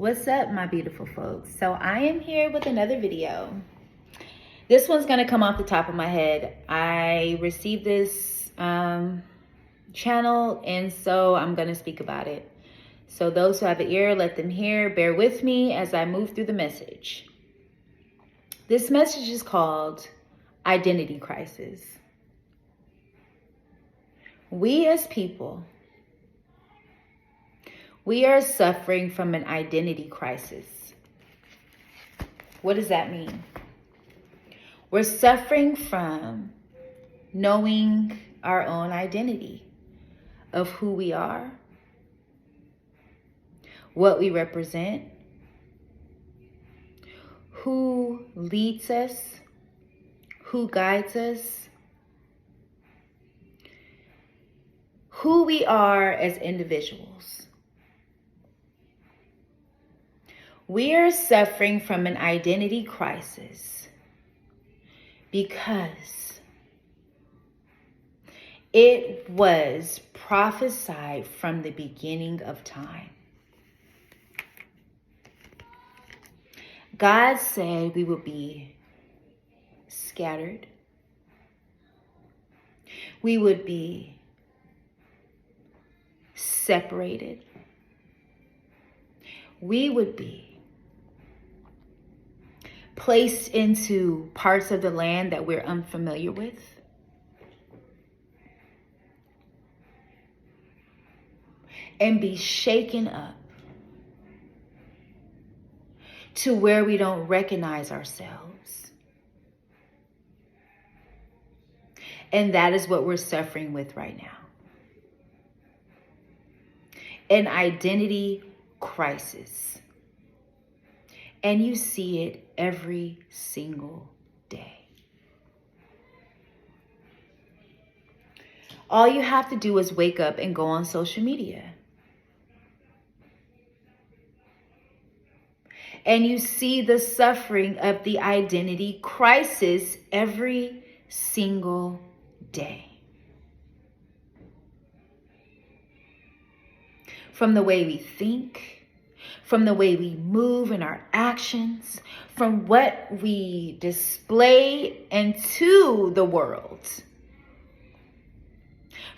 What's up, my beautiful folks? So I am here with another video. This one's gonna come off the top of my head. I received this channel, and so I'm gonna speak about it. So those who have an ear, let them hear. Bear with me as I move through the message. This message is called Identity Crisis. We as people, we are suffering from an identity crisis. What does that mean? We're suffering from knowing our own identity of who we are, what we represent, who leads us, who guides us, who we are as individuals. We are suffering from an identity crisis because it was prophesied from the beginning of time. God said we would be scattered. We would be separated. We would be placed into parts of the land that we're unfamiliar with. And be shaken up to where we don't recognize ourselves. And that is what we're suffering with right now. An identity crisis. And you see it every single day. All you have to do is wake up and go on social media. And you see the suffering of the identity crisis every single day. From the way we think, from the way we move in our actions, from what we display into the world,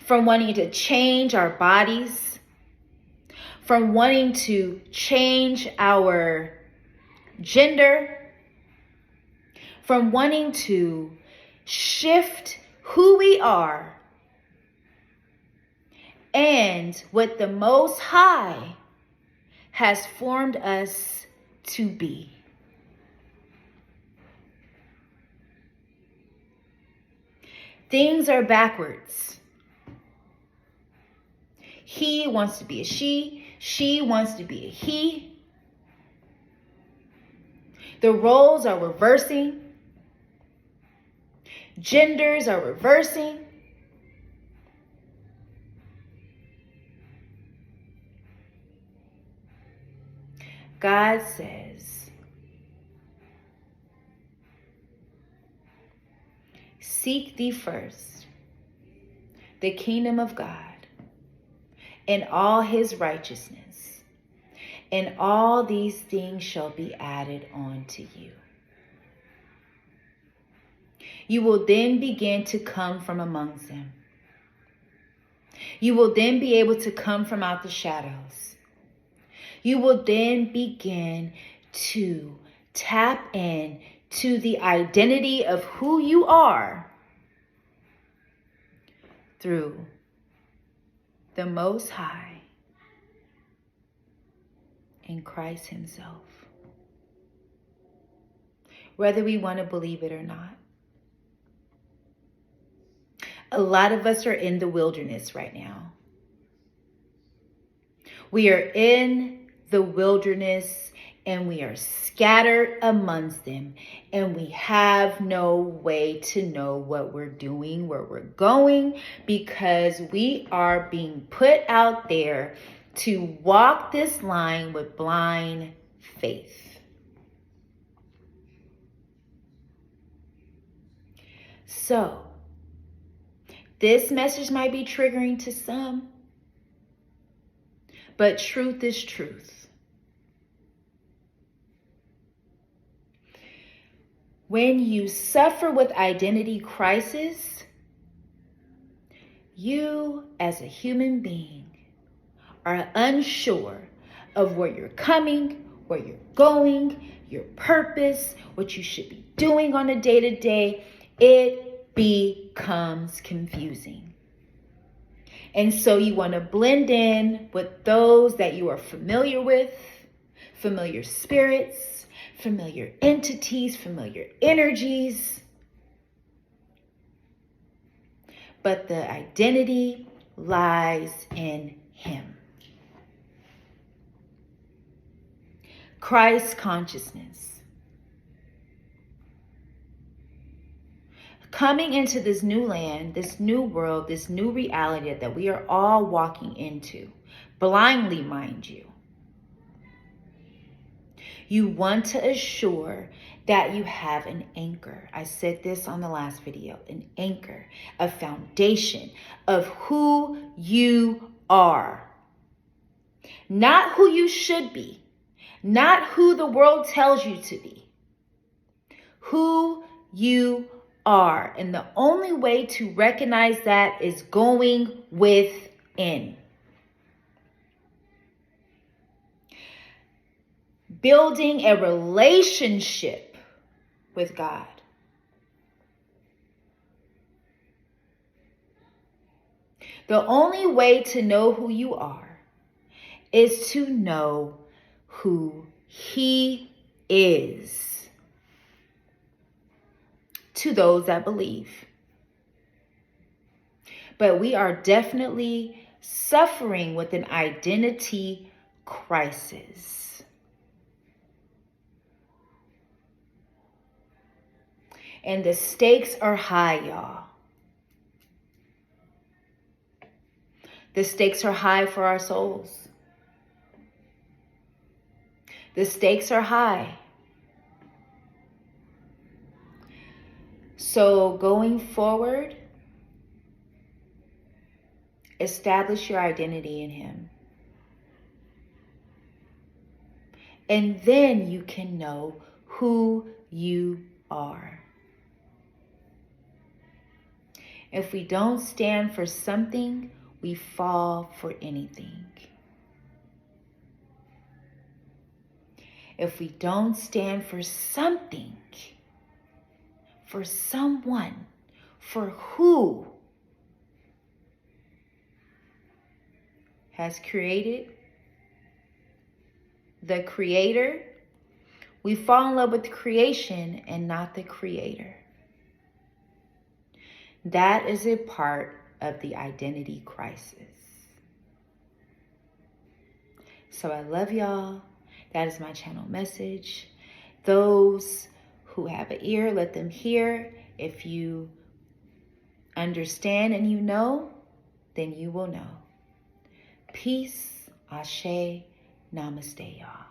from wanting to change our bodies, from wanting to change our gender, from wanting to shift who we are and what the Most High has formed us to be. Things are backwards. He wants to be a she wants to be a he. The roles are reversing. Genders are reversing. God says, seek thee first the kingdom of God and all his righteousness, and all these things shall be added unto you. You will then begin to come from amongst them. You will then be able to come from out the shadows. You will then begin to tap in to the identity of who you are through the Most High in Christ himself. Whether we want to believe it or not. A lot of us are in the wilderness right now. We are in the wilderness and we are scattered amongst them, and we have no way to know what we're doing, where we're going, because we are being put out there to walk this line with blind faith. So, this message might be triggering to some, but truth is truth. When you suffer with identity crisis, you as a human being are unsure of where you're coming, where you're going, your purpose, what you should be doing on a day-to-day. It becomes confusing. And so you want to blend in with those that you are familiar with, familiar spirits, familiar entities, familiar energies. But the identity lies in Him. Christ consciousness. Coming into this new land, this new world, this new reality that we are all walking into, blindly, mind you. You want to assure that you have an anchor. I said this on the last video, an anchor, a foundation of who you are. Not who you should be, not who the world tells you to be. Who you are. And the only way to recognize that is going within. Building a relationship with God. The only way to know who you are is to know who He is. To those that believe. But we are definitely suffering with an identity crisis. And the stakes are high, y'all. The stakes are high for our souls. The stakes are high. So going forward, establish your identity in Him. And then you can know who you are. If we don't stand for something, we fall for anything. If we don't stand for something, for someone, for who has created, the Creator, we fall in love with the creation and not the Creator. That is a part of the identity crisis. So I love y'all. That is my channel message. Those who have an ear, let them hear. If you understand and you know, then you will know. Peace, Ashe, Namaste, y'all.